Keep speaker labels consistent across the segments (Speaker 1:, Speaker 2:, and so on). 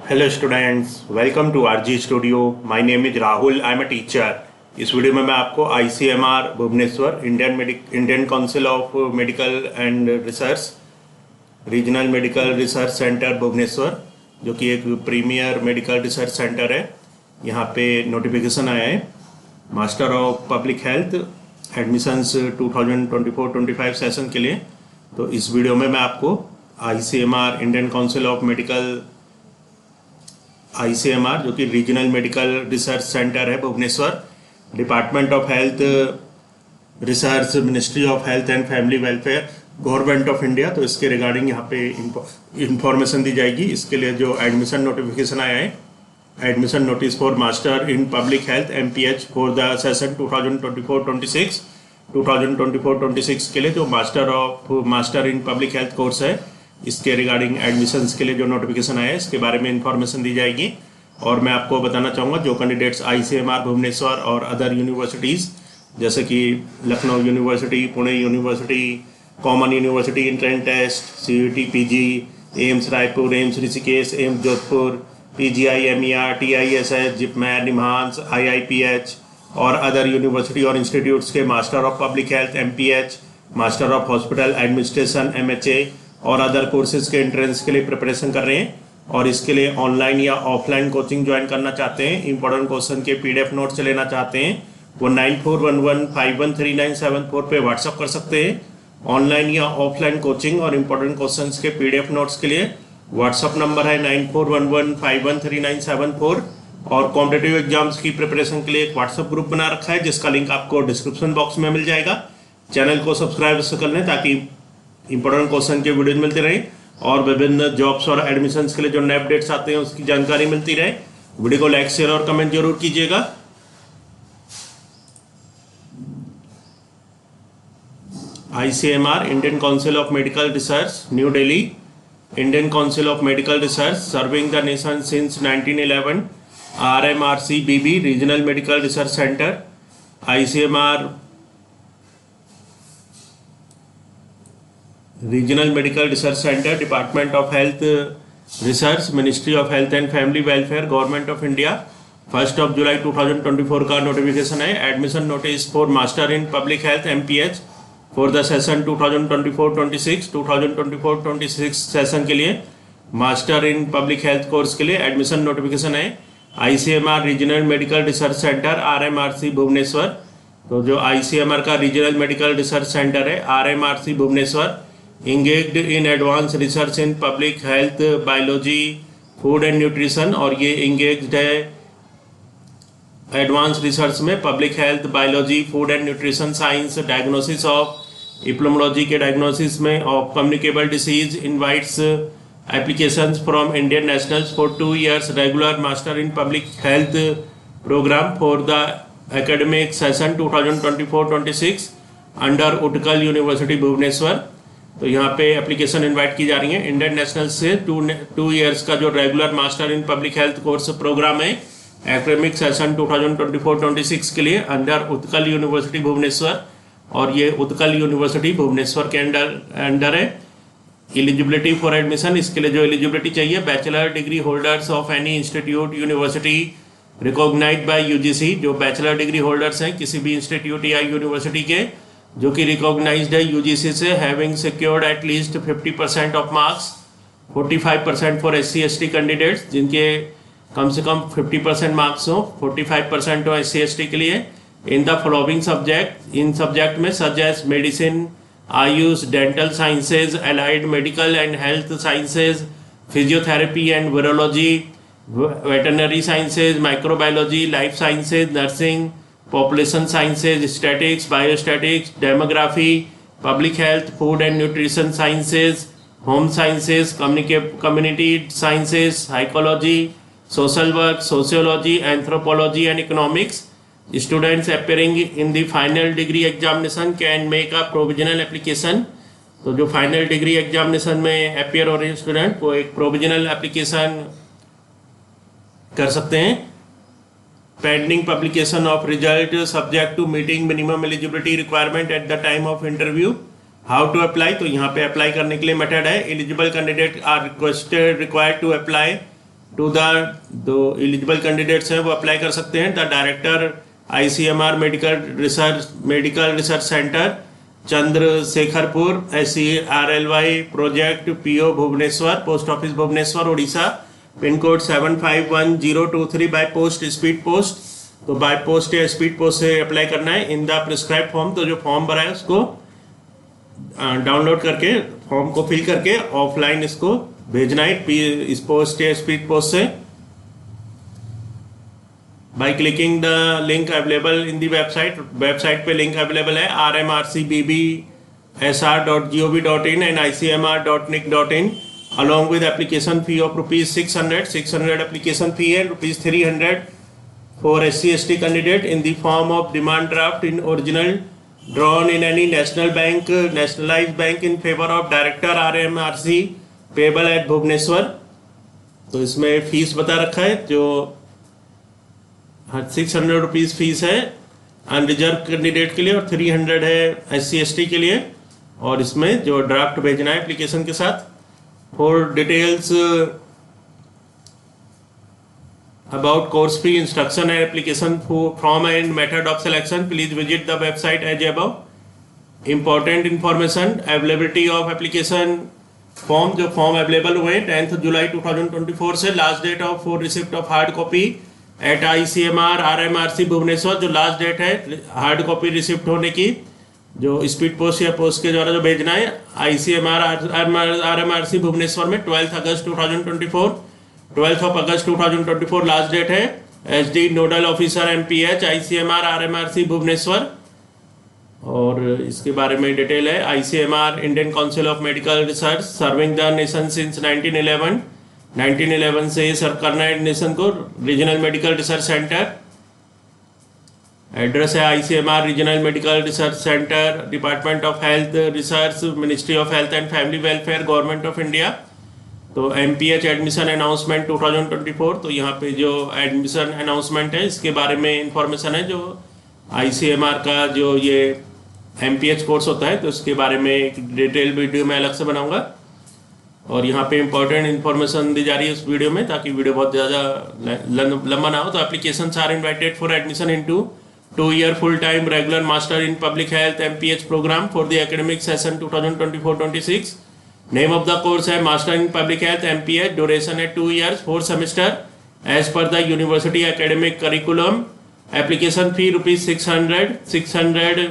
Speaker 1: Hello students, welcome to RG studio. My name is Rahul, I am a teacher. इस video में मैं आपको ICMR Bhubaneswar, Indian Council of Medical and Research, Regional Medical research Centre Bhubaneswar, जो कि एक premiere medical research Centre है, यहाँ पे नोटिफिकेशन आया है master of public health admissions 2024-25 session के लिए। तो इस वीडियो में मैं आपको ICMR, Indian Council of Medical, ICMR जो कि रीजनल मेडिकल रिसर्च सेंटर है Bhubaneswar, Department of Health Research, Ministry of Health and Family Welfare, Government of India. तो इसके रिगार्डिंग यहाँ पे इंफॉर्मेशन दी जाएगी। इसके लिए जो एडमिशन नोटिफिकेशन आया है, admission notice for master in public health MPH for the session 2024-26 2024-26 के लिए जो master in public health course है, इसके रिगार्डिंग एडमिशन्स के लिए जो नोटिफिकेशन आया है, इसके बारे में इंफॉर्मेशन दी जाएगी। और मैं आपको बताना चाहूँगा जो कैंडिडेट्स आईसीएमआर भुवनेश्वर और अदर यूनिवर्सिटीज़ जैसे कि Lucknow university, Pune university, common university entrance test, CUET PG, AIIMS Raipur, AIIMS Rishikesh, AIIMS Jodhpur, PGIMER, TISS, JIPMER, NIMHANS, IIPH और अदर यूनिवर्सिटी और इंस्टीट्यूट्स के master of public health MPH, master of hospital administration MHA और other courses के entrance के लिए preparation कर रहे हैं और इसके लिए ऑनलाइन या ऑफलाइन कोचिंग ज्वाइन करना चाहते हैं, इंपॉर्टेंट क्वेश्चन के पीडीएफ नोट्स लेना चाहते हैं, वो 9411513974 पे व्हाट्सअप कर सकते हैं। ऑनलाइन या ऑफलाइन कोचिंग और इंपॉर्टेंट क्वेश्चंस के पीडीएफ नोट्स के लिए व्हाट्सअप नंबर है 9411513974। और कॉम्पिटिटिव एग्जाम्स की प्रिपरेशन के लिए एक व्हाट्सअप ग्रुप बना रखा है जिसका लिंक आपको डिस्क्रिप्शन बॉक्स में मिल जाएगा। चैनल को सब्सक्राइब कर लें ताकि इंपॉर्टेंट क्वेश्चन के वीडियो मिलते रहे और विभिन्न जॉब्स और एडमिशन्स के लिए जो नए अपडेट्स आते हैं उसकी जानकारी मिलती रहे। वीडियो को लाइक, शेयर और कमेंट जरूर कीजिएगा। ICMR, Indian Council of Medical research, new Delhi. Indian Council of Medical Research serving the nation since 1911, RMRCBB, regional Medical research centre, ICMR Regional Medical research Centre, Department of Health Research, Ministry of Health and Family Welfare, Government of India. 1 जुलाई 2024 का notification है। Admission notice for master in public health MPH for the session 2024-26 2024-26 session के लिए master in public health course के लिए admission notification है। ICMR Regional Medical research Centre, RMRC Bhubaneswar. तो जो ICMR का रीजनल मेडिकल रिसर्च सेंटर है RMRC Bhubaneswar, engaged in advanced research in public health, biology, food and nutrition। और ये engaged है एडवांस रिसर्च में public health, biology, food and nutrition science, diagnosis of epidemiology के diagnosis में of communicable disease, invites applications from Indian nationals for 2 years regular master in public health programme for the academic session 2024-26 under Utkal University Bhubaneswar. तो यहाँ पे application invite की जा रही है Indian national से 2 years का जो regular master in public health course programme है एकेडमिक सेशन 2024-26 के लिए अंडर उत्कल यूनिवर्सिटी भुवनेश्वर। और ये उत्कल यूनिवर्सिटी भुवनेश्वर के अंडर है। एलिजिबिलिटी फॉर एडमिशन, इसके लिए जो एलिजिबिलिटी चाहिए, bachelor degree holders of any institute university recognised by UGC, जो बैचलर डिग्री होल्डर्स हैं किसी भी इंस्टीट्यूट या यूनिवर्सिटी के जो कि रिकॉग्नाइज्ड है यूजीसी से, having secured at least 50% of marks, 45% for SC/ST candidates जिनके कम से कम 50% मार्क्स हो, 45% हो SC/ST के लिए, in the following subject, in subject में such as medicine, AYUSH, dental sciences, allied medical and health sciences, physiotherapy and virology, veterinary sciences, microbiology, life sciences, nursing, population sciences, statics, biostatics, demography, public health, food and nutrition sciences, home sciences, community sciences, psychology, social work, sociology, anthropology and economics. Students appearing in the final degree examination can make a provisional application. तो जो final degree examination में appear हो रहे हैं student, वो एक provisional application कर सकते हैं। Pending publication of result subject to meeting minimum eligibility requirement at the time of interview. How to apply, तो यहाँ पे अप्लाई करने के लिए मेथड है, eligible candidate are required to apply to the दो एलिजिबल कैंडिडेट्स हैं वो अप्लाई कर सकते हैं। The director ICMR medical research centre Chandrasekharpur SCRLY project PO Bhubaneswar, post office Bhubaneswar Orissa, pin code 751023 by post speed post. तो बाय पोस्ट या speed post से apply करना है इन द प्रिस्क्राइब फॉर्म। तो जो फॉर्म भरा है उसको डाउनलोड करके फॉर्म को फिल करके ऑफलाइन इसको भेजना है इस पोस्ट या स्पीड पोस्ट से by clicking the link available in the website पे लिंक अवेलेबल है rmrcbbsr.gov.in and icmr.nic.in along with application fee of rupees 600 application fee and rupees 300 for SC/ST candidate in the form of demand draft in original drawn in any nationalized bank in favor of director RMRC payable at Bhubaneswar. तो इसमें fees बता रखा है जो 600 rupees fees है unreserved candidate के लिए और 300 है SC/ST के लिए। और इसमें जो ड्राफ्ट भेजना है एप्लीकेशन के साथ। For details about course fee, instruction and application form and method of selection please visit the website as above. Important information, availability of application form. जो फॉर्म अवेलेबल हुए 10 जुलाई 2024 से last date of for receipt of hard copy at ICMR RMRC Bhubaneswar. जो last date है hard copy receipt होने की जो speed post या पोस्ट के द्वारा जो भेजना है ICMR RMRC भुवनेश्वर में 12 अगस्त 2024 12 अगस्त 2024 लास्ट डेट है। SD nodal officer MPH ICMR RMRC Bhubaneswar. और इसके बारे में डिटेल है ICMR Indian Council of Medical Research serving the nation since 1911 से सर्व करना है नेशन को। Regional Medical research Centre address है ICMR Regional Medical research Centre, Department of Health Research, Ministry of Health and Family Welfare, Government of India. तो MPH admission announcement 2024। तो यहाँ पे जो एडमिशन अनाउंसमेंट है इसके बारे में इंफॉर्मेशन है जो ICMR का जो ये MPH कोर्स होता है तो इसके बारे में एक डिटेल वीडियो मैं अलग से बनाऊंगा। और यहाँ पे इंपॉर्टेंट इन्फॉर्मेशन दी जा रही है इस वीडियो में ताकि वीडियो बहुत ज़्यादा लंबा ना हो। तो application are invited for admission into 2-year full-time regular master in public health MPH program for the academic session 2024-26। Name of the course है master in public health MPH, duration है 2 years 4 semester as per the university academic curriculum। Application fee rupees 600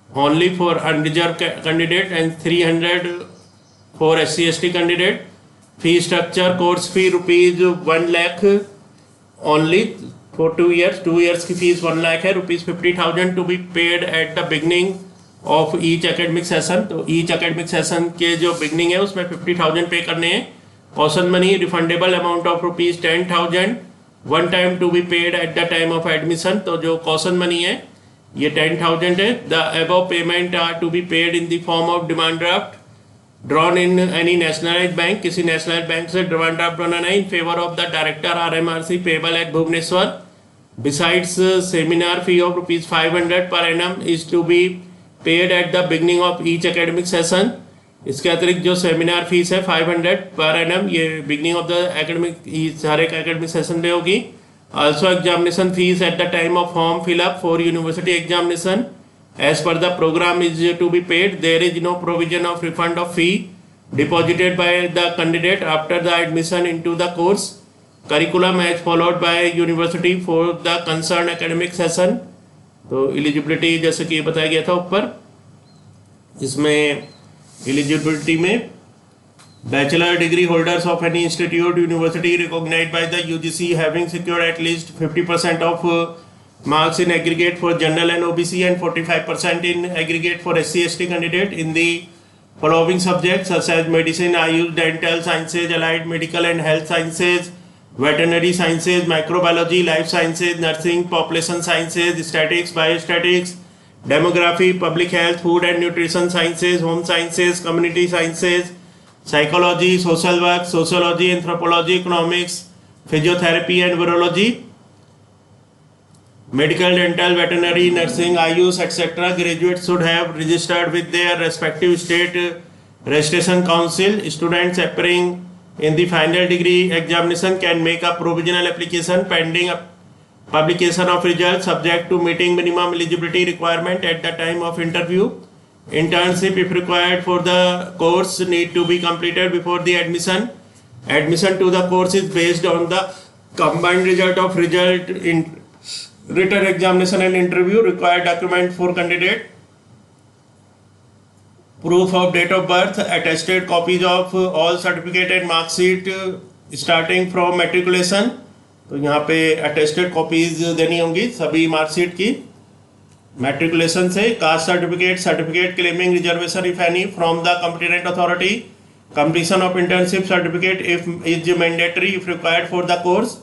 Speaker 1: only for unreserved candidate and 300 for SC/ST candidate। Fee structure, course fee rupees 1 lakh only for 2 years। 2 years की fees 1 lakh है। rupees 50,000 to be paid at the beginning of each academic session। तो each academic session के जो beginning है उसमें 50,000 पे करने हैं। caution money refundable amount of rupees 10,000 one time to be paid at the time of admission। तो जो caution money है ये 10,000 है। the above payment are to be paid in the form of demand draft drawn in any nationalized bank। किसी nationalized bank से demand draft बनाना है in favor of the director RMRC payable at Bhubaneswar. Besides seminar fee of rupees 500 per annum is to be paid at the beginning of each academic session। इसके अतिरिक्त जो seminar fees है 500 per annum ये beginning of the academic हर एक academic session पे होगी। Also examination fees at the time of form fill up for university examination as per the programme is to be paid. There is no provision of refund of fee deposited by the candidate after the admission into the course. Curriculum as followed by university for the concern academic session. तो eligibility जैसे कि बताया गया था ऊपर, इसमें eligibility में bachelor degree holders of any institute university recognised by the UGC having secured at least 50% of marks in aggregate for general and OBC and 45% in aggregate for SC/ST candidate in the following subjects such as medicine, AYUSH, dental sciences, allied medical and health sciences, veterinary sciences, microbiology, life sciences, nursing, population sciences, statistics, biostatistics, demography, public health, food and nutrition sciences, home sciences, community sciences, psychology, social work, sociology, anthropology, economics, physiotherapy and virology, medical, dental, veterinary, nursing, ayush, etc. Graduates should have registered with their respective state registration council. Students appearing in the final degree examination can make a provisional application pending publication of results subject to meeting minimum eligibility requirement at the time of interview. Internship, if required for the course, need to be completed before the admission. Admission to the course is based on the combined result of in written examination and interview. Required document for candidate: proof of date of birth, attested copies of all certificate and mark sheet starting from matriculation. तो यहाँ पे attested copies देनी होंगी सभी marksheet की matriculation से. Caste certificate, certificate claiming reservation if any from the competent authority. Completion of internship certificate if is mandatory if required for the course.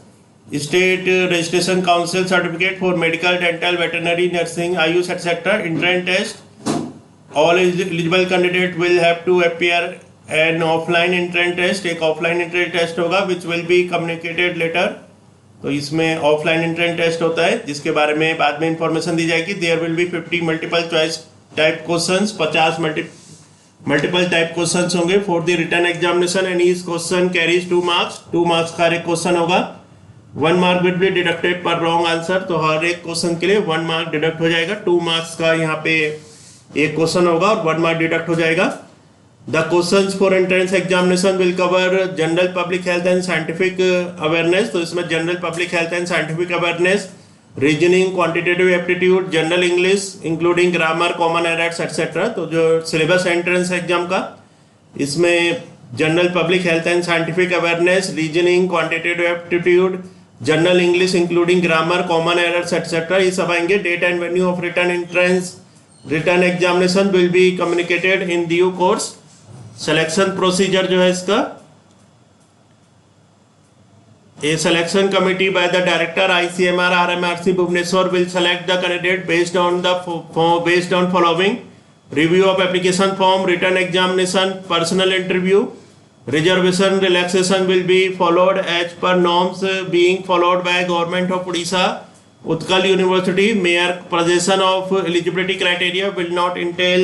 Speaker 1: State registration council certificate for medical, dental, veterinary, nursing, AYUSH etcetera. Entrance test. All eligible candidate will have to appear an offline entrance test. एक offline entrance test होगा which will be communicated later. तो इसमें offline entrance test होता है जिसके बारे में बाद में इंफॉर्मेशन दी जाएगी. There will be 50 multiple choice type questions. 50 multiple type questions होंगे for the written examination and each question carries 2 marks. 2 marks का हर एक क्वेश्चन होगा. 1 mark will be deducted per wrong answer. तो हर एक क्वेश्चन के लिए 1 mark डिडक्ट हो जाएगा. 2 marks का यहाँ पे एक क्वेश्चन होगा और 1 मार्क डिडक्ट हो जाएगा. The questions for entrance examination will cover general public health and scientific awareness. तो इसमें general public health and scientific awareness, reasoning, quantitative aptitude, general English including grammar, common errors etcetera. तो जो syllabus entrance exam का इसमें general public health and scientific awareness, reasoning, quantitative aptitude, general English including grammar, common errors etcetera ये सब आएंगे. Date and venue of written entrance written examination will be communicated in due course. Selection procedure जो है इसका, a selection committee by the director ICMR RMRC Bhubaneswar will select the candidate based on following: review of application form, written examination, personal interview. Reservation relaxation will be followed as per norms being followed by Government of Orissa, Utkal University. Mere presentation of eligibility criteria will not entail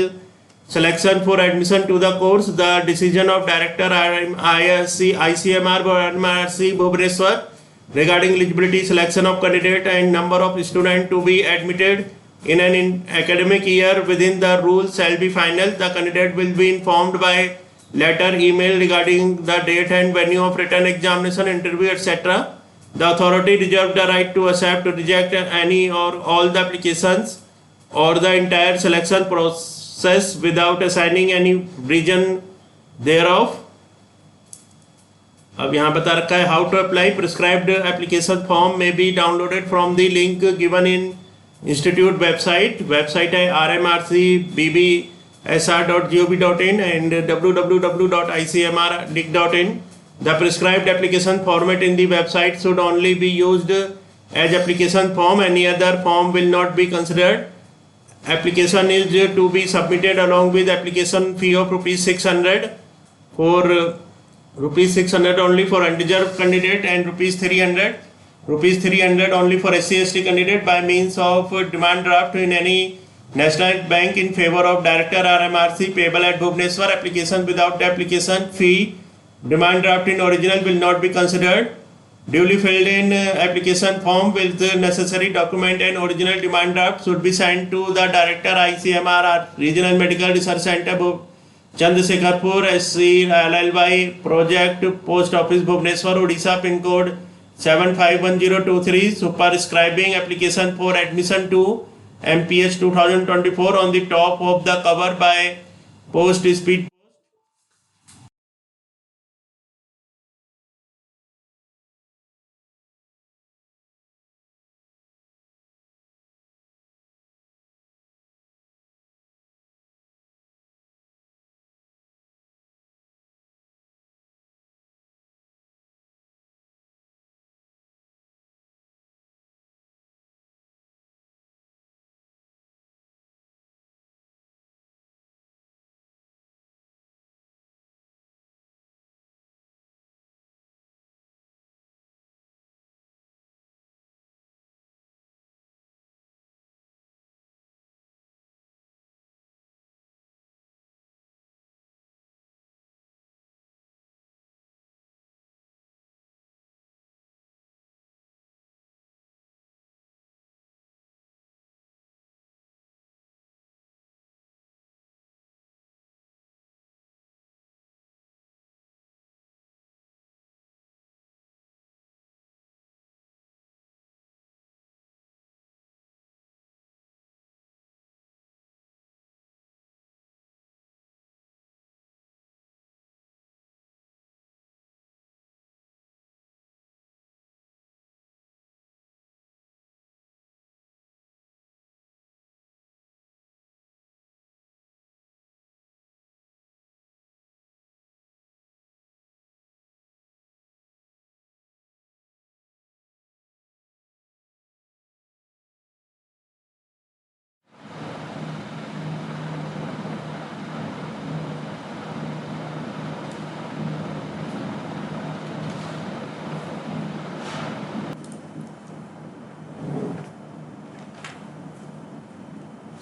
Speaker 1: selection for admission to the course. The decision of Director ICMR RMRC Bhubaneswar regarding eligibility, selection of candidate and number of students to be admitted in an academic year within the rules shall be final. The candidate will be informed by letter, email regarding the date and venue of written examination, interview, etc. The authority reserves the right to accept or reject any or all the applications or the entire selection process without assigning any reason thereof. अब यहाँ बता रखा है how to apply. Prescribed application form may be downloaded from the link given in institute website. Website है rmrcbbsr.gov.in and www.icmrdic.in. The prescribed application format in the website should only be used as application form. Any other form will not be considered. Application is to be submitted along with application fee of ₹600 for ₹600 only for undeserved candidate and ₹300 only for SC/ST candidate by means of demand draft in any national bank in favor of Director RMRC payable at Bhubaneswar. Application without the application fee, demand draft in original will not be considered. Duly filled in application form with the necessary document and original demand draft should be sent to the Director ICMR Regional Medical Research Center Chandrasekharpur SC LLY Project Post Office Bhubaneswar Odisha pin code 751023 superscribing application for admission to MPH 2024 on the top of the cover by post speed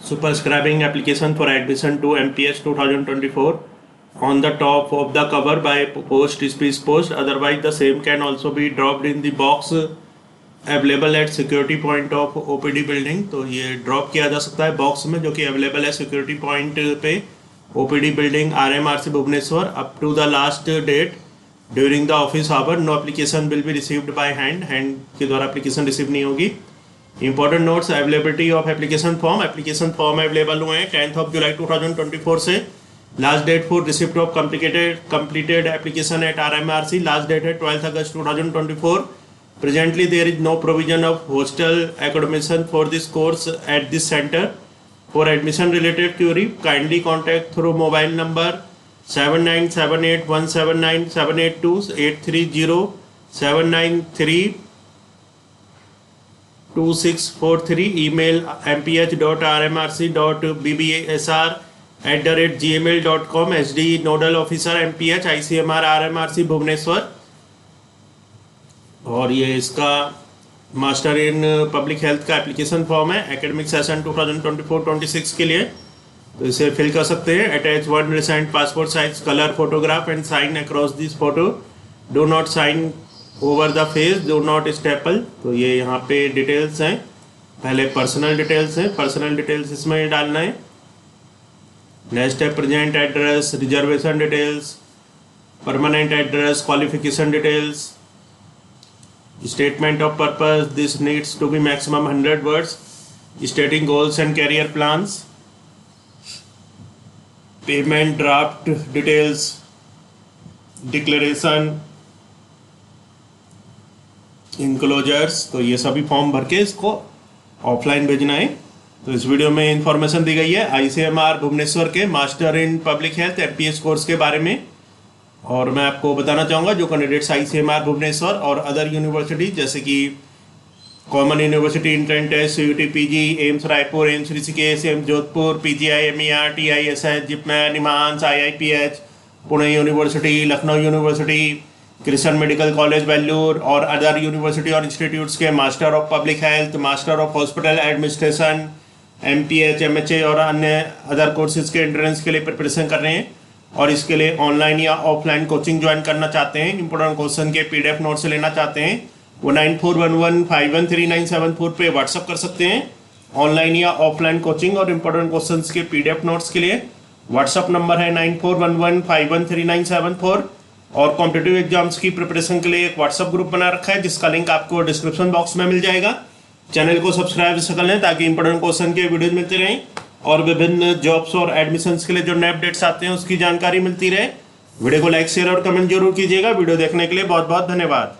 Speaker 1: superscribing application for admission to MPH 2024 on the top of the cover by post speech post. Otherwise the same can also be dropped in the box available at security point of OPD building. तो ये drop किया जा सकता है box में जो कि available है सिक्योरिटी पॉइंट पे OPD building RMRC Bhubaneswar up to the last date during the office hour. No application will be received by hand के द्वारा एप्लीकेशन रिसीव नहीं होगी. Important notes availability of application form available हुए हैं 10 जुलाई 2024 से. Last date for receipt of completed application at RMRC. Last date है 12 अगस्त 2024. Presently there is no provision of hostel accommodation for this course at this center. For admission related query kindly contact through mobile number 7978179782 830-793-2643. email mph.rmrc.bbasr@gmail.com. SD nodal officer MPH ICMR RMRC Bhubaneswar. और ये इसका master in public health का application form है academic session 2024-26 के लिए. तो इसे fill कर सकते हैं. Attach one recent passport size colour photograph and sign across this photo. Do not sign over the face, do not staple. तो ये यहाँ पे डिटेल्स हैं. पहले पर्सनल डिटेल्स हैं, पर्सनल डिटेल्स इसमें डालना है. नेक्स्ट है present address, reservation details, permanent address, qualification details, statement of purpose. This needs to be maximum 100 words. Stating goals and career plans, payment draft details, declaration, enclosures. तो ये सभी form भर के इसको ऑफलाइन भेजना है. तो इस वीडियो में इंफॉर्मेशन दी गई है ICMR भुवनेश्वर के master in public health MPH course के बारे में. और मैं आपको बताना चाहूँगा जो कैंडिडेट्स ICMR भुवनेश्वर और अदर यूनिवर्सिटी जैसे कि common university entrance test CUT PG AIIMS Raipur, AIIMS Rishikesh, AIIMS Jodhpur, PGI MER TISH JIPMER NIMHANS IIPH Pune University, Lucknow University, Christian Medical College Vellore और अदर यूनिवर्सिटी और इंस्टीट्यूट्स के master of public health, master of hospital administration, MPH MHA और अन्य other courses के entrance के लिए preparation कर रहे हैं और इसके लिए ऑनलाइन या ऑफलाइन कोचिंग ज्वाइन करना चाहते हैं, इंपोर्टेंट क्वेश्चन के PDF नोट से लेना चाहते हैं, वो 9411513974 पे व्हाट्सअप कर सकते हैं. ऑनलाइन या ऑफलाइन कोचिंग और इंपोर्टेंट क्वेश्चन के PDF नोट्स के लिए व्हाट्सअप नंबर है 9411513974. और कॉम्पिटिटिव एग्जाम्स की प्रिपरेशन के लिए एक व्हाट्सअप ग्रुप बना रखा है जिसका लिंक आपको डिस्क्रिप्शन बॉक्स में मिल जाएगा. चैनल को सब्सक्राइब कर लें ताकि इंपोर्टेंट क्वेश्चन के वीडियोज मिलते रहें और विभिन्न जॉब्स और एडमिशन्स के लिए जो नए अपडेट्स आते हैं उसकी जानकारी मिलती रहे. वीडियो को लाइक शेयर और कमेंट जरूर कीजिएगा. वीडियो देखने के लिए बहुत बहुत धन्यवाद.